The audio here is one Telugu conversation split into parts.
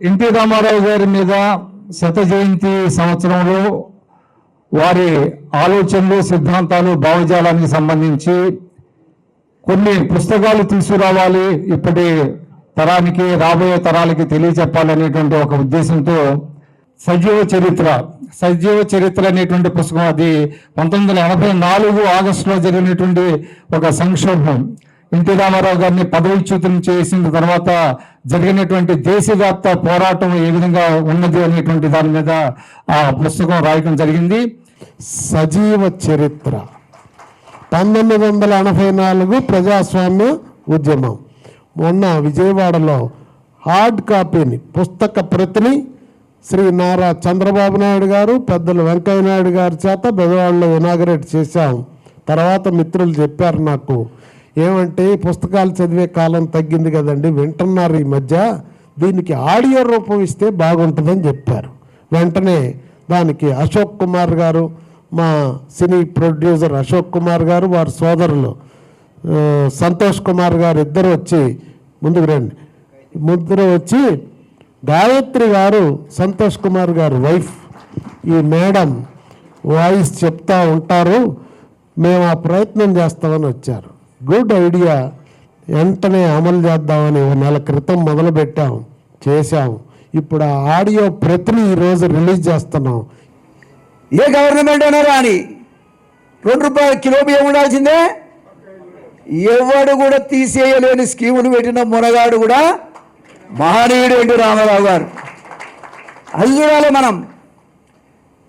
ఎన్టీ రామారావు గారి మీద శత జయంతి సంవత్సరంలో వారి ఆలోచనలు, సిద్ధాంతాలు, భావజాలానికి సంబంధించి కొన్ని పుస్తకాలు తీసుకురావాలి, ఇప్పటి తరానికి, రాబోయే తరాలకి తెలియచెప్పాలనేటువంటి ఒక ఉద్దేశంతో సజీవ చరిత్ర అనేటువంటి పుస్తకం, అది 1984 ఆగస్టులో జరిగినటువంటి ఒక సంక్షోభం, ఎన్టీ రామారావు గారిని పదవిచ్యుతం చేసిన తర్వాత జరిగినటువంటి దేశవ్యాప్త పోరాటం ఏ విధంగా ఉన్నది అనేటువంటి దాని మీద ఆ పుస్తకం రాయడం జరిగింది. సజీవ చరిత్ర 1984 ప్రజాస్వామ్య ఉద్యమం. మొన్న విజయవాడలో హార్డ్ కాపీని, పుస్తక ప్రతిని శ్రీ నారా చంద్రబాబు నాయుడు గారు, పెద్దలు వెంకయ్య నాయుడు గారి చేత బెజవాడలో ఇనాగరేట్ చేశాం. తర్వాత మిత్రులు చెప్పారు నాకు, ఏమంటే పుస్తకాలు చదివే కాలం తగ్గింది కదండి, వింటున్నారు ఈ మధ్య, దీనికి ఆడియో రూపం ఇస్తే బాగుంటుందని చెప్పారు. వెంటనే దానికి అశోక్ కుమార్ గారు, మా సినీ ప్రొడ్యూసర్ అశోక్ కుమార్ గారు, వారి సోదరులు సంతోష్ కుమార్ గారు ఇద్దరు వచ్చి, ముందుకు రండి, ముగ్గురు వచ్చి, గాయత్రి గారు సంతోష్ కుమార్ గారు వైఫ్, ఈ మేడం వాయిస్ చెప్తా ఉంటారు, మేము ఆ ప్రయత్నం చేస్తామని వచ్చారు. గుడ్ ఐడియా, వెంటనే అమలు చేద్దామని 1 నెల క్రితం మొదలుపెట్టాం, చేశాం. ఇప్పుడు ఆ ఆడియో ప్రతిని ఈరోజు రిలీజ్ చేస్తున్నాం. ఏ గవర్నమెంట్ అయినా రాని ₹2 కిలో బియ్యం ఉండాల్సిందే. ఎవడు కూడా తీసేయలేని స్కీములు పెట్టిన మునగాడు కూడా మహనీయుడు ఎన్టీ రామారావు గారు. అది చూడాలి మనం.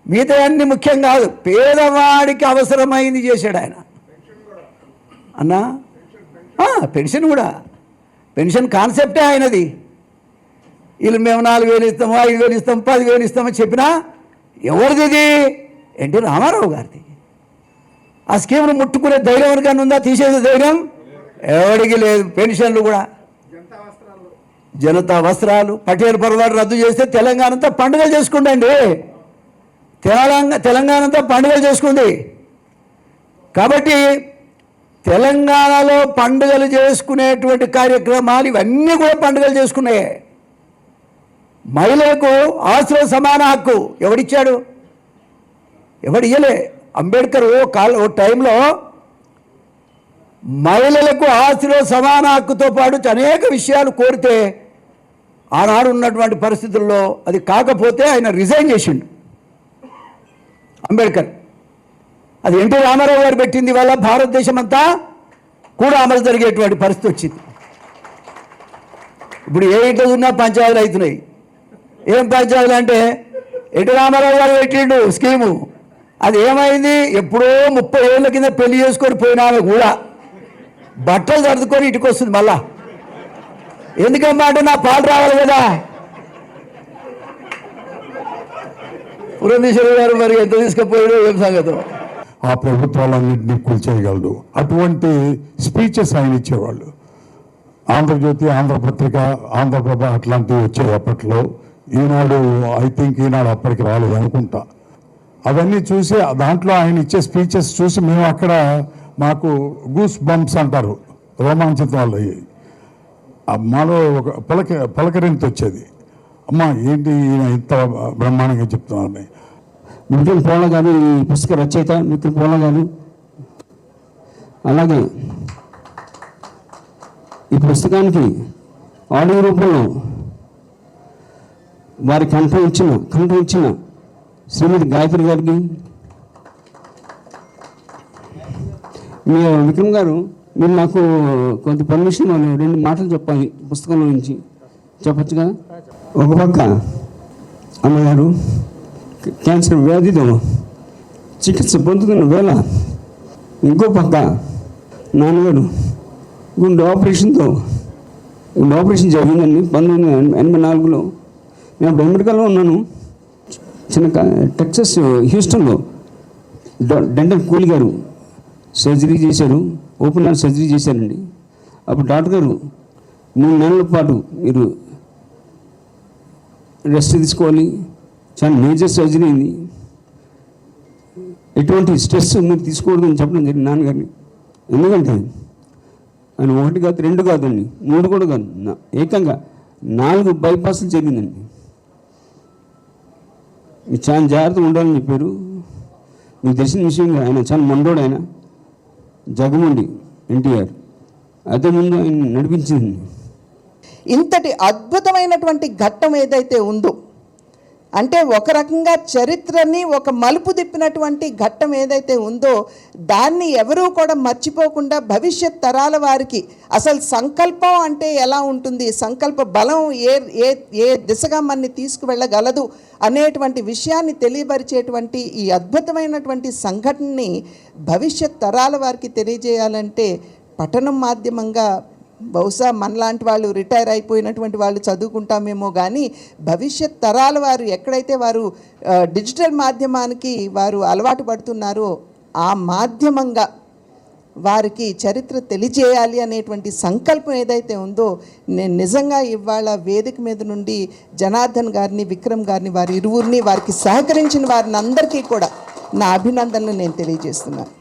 మిగతా అన్ని ముఖ్యం కాదు, పేదవాడికి అవసరమైంది చేశాడు ఆయన. అన్నా పెన్షన్ కూడా, పెన్షన్ కాన్సెప్టే ఆయనది. వీళ్ళు మేము 4,000 ఇస్తాము, 5,000 ఇస్తాము, 10,000 ఇస్తామని చెప్పినా ఎవరిది? ఇది ఎన్టీ రామారావు గారిది. ఆ స్కీమ్ను ముట్టుకునే ధైర్యం ఎవరికైనా ఉందా? తీసేసే ధైర్యం ఎవరికి లేదు. పెన్షన్లు కూడా, జనతా వస్త్రాలు, పటేల్ పొరపాటు రద్దు చేస్తే తెలంగాణ అంతా పండుగలు చేసుకుంటండి. తెలంగాణ అంతా పండుగలు చేసుకుంది. కాబట్టి తెలంగాణలో పండుగలు చేసుకునేటువంటి కార్యక్రమాలు ఇవన్నీ కూడా పండుగలు చేసుకున్నాయి. మహిళలకు ఆస్తిలో సమాన హక్కు ఎవడిచ్చాడు? ఎవడు ఇయ్యలే. అంబేద్కర్ ఓ టైంలో మహిళలకు ఆస్తిలో సమాన హక్కుతో పాటు అనేక విషయాలు కోరితే ఆనాడు ఉన్నటువంటి పరిస్థితుల్లో అది కాకపోతే ఆయన రిజైన్ చేసిండు అంబేద్కర్. అది ఎన్టీ రామారావు గారు పెట్టింది వల్ల భారతదేశం అంతా కూడా అమలు జరిగేటువంటి పరిస్థితి వచ్చింది. ఇప్పుడు ఏ ఇంట్లో ఉన్నా పంచాయతీలు అవుతున్నాయి. ఏం పంచాయతీలు అంటే ఎన్టీ రామారావు గారు పెట్టిండు స్కీము. అది ఏమైంది? ఎప్పుడో 30 ఏళ్ళ కింద పెళ్లి చేసుకొని పోయినా కూడా బట్టలు సర్దుకొని ఇంటికి వస్తుంది మళ్ళా. ఎందుకమ్మా అంటే నా పాలు రావాలి కదా. పురంధేశ్వరి గారు మరి ఎంత తీసుకుపోయాడో ఏం సంగతం. ఆ ప్రభుత్వాలన్నింటినీ కూల్చేయగలడు. అటువంటి స్పీచెస్ ఆయన ఇచ్చేవాళ్ళు. ఆంధ్రజ్యోతి, ఆంధ్రపత్రిక, ఆంధ్రప్రభ అట్లాంటివి వచ్చాయి అప్పట్లో. ఈనాడు, ఐ థింక్ ఈనాడు అప్పటికి రాలేదు అనుకుంటా. అవన్నీ చూసి దాంట్లో ఆయన ఇచ్చే స్పీచెస్ చూసి మేము అక్కడ, మాకు గూస్ బంప్స్ అంటారు, రోమాంచితం వాళ్ళు అయ్యాయి. మాలో ఒక పలకరింత వచ్చేది, అమ్మ ఏంటి ఈయన ఇంత బ్రహ్మాండంగా చెప్తున్నారని. మిత్రులు పోల గారు, ఈ పుస్తక రచయిత మిత్రులు పోల గారు, అలాగే ఈ పుస్తకానికి ఆడియో రూపంలో వారి కంఠం ఇచ్చిన శ్రీమతి గాయత్రి గారికి, మీ విక్రమ్ గారు, మీరు నాకు కొంత పర్మిషన్ 2 మాటలు చెప్పాలి పుస్తకంలో నుంచి. చెప్పచ్చు కదా? ఒక పక్క అమ్మగారు క్యాన్సర్ వ్యాధితో చికిత్స పొందుతున్న వేళ, ఇంకో పక్క నాన్నగారు గుండె ఆపరేషన్ జరిగిందండి 1984లో. నేను అప్పుడు అమెరికాలో ఉన్నాను. టెక్సస్ హ్యూస్టన్లో డెంటల్ కూలి గారు సర్జరీ చేశారు, ఓపెన్ హార్ట్ సర్జరీ చేశారండి. అప్పుడు డాక్టర్ గారు 3 నెలల పాటు మీరు రెస్ట్ తీసుకోవాలి, చాలా మేజర్ సర్జరీ అయింది, ఎటువంటి స్ట్రెస్ మీరు తీసుకోకూడదు అని చెప్పడం జరిగింది నాన్నగారిని. ఎందుకంటే ఆయన 1 కాదు 2 కాదండి, 3 కూడా కాదు, ఏకంగా 4 బైపాస్లు జరిగిందండి. మీరు చాలా జాగ్రత్తగా ఉండాలని చెప్పారు. మీకు తెలిసిన విషయం ఆయన చాలా మండోడు, ఆయన జగముండి ఎన్టీఆర్ అదే ముందు ఆయన నడిపించింది. ఇంతటి అద్భుతమైనటువంటి ఘట్టం ఏదైతే ఉందో, అంటే ఒక రకంగా చరిత్రని ఒక మలుపు తిప్పినటువంటి ఘట్టం ఏదైతే ఉందో దాన్ని ఎవరూ కూడా మర్చిపోకుండా భవిష్యత్ తరాల వారికి అసలు సంకల్పం అంటే ఎలా ఉంటుంది, సంకల్ప బలం ఏ దిశగా మనని తీసుకువెళ్ళగలదు అనేటువంటి విషయాన్ని తెలియపరిచేటువంటి ఈ అద్భుతమైనటువంటి సంఘటనని భవిష్యత్ తరాల వారికి తెలియజేయాలంటే పఠనం మాధ్యమంగా బహుశా మనలాంటి వాళ్ళు రిటైర్ అయిపోయినటువంటి వాళ్ళు చదువుకుంటామేమో, కానీ భవిష్యత్ తరాల వారు ఎక్కడైతే వారు డిజిటల్ మాధ్యమానికి వారు అలవాటు పడుతున్నారో ఆ మాధ్యమంగా వారికి చరిత్ర తెలియజేయాలి అనేటువంటి సంకల్పం ఏదైతే ఉందో, నేను నిజంగా ఇవాళ వేదిక మీద నుండి జనార్దన్ గారిని, విక్రమ్ గారిని, వారి ఇరువురిని, వారికి సహకరించిన వారిని అందరికీ కూడా నా అభినందనలు నేను తెలియజేస్తున్నాను.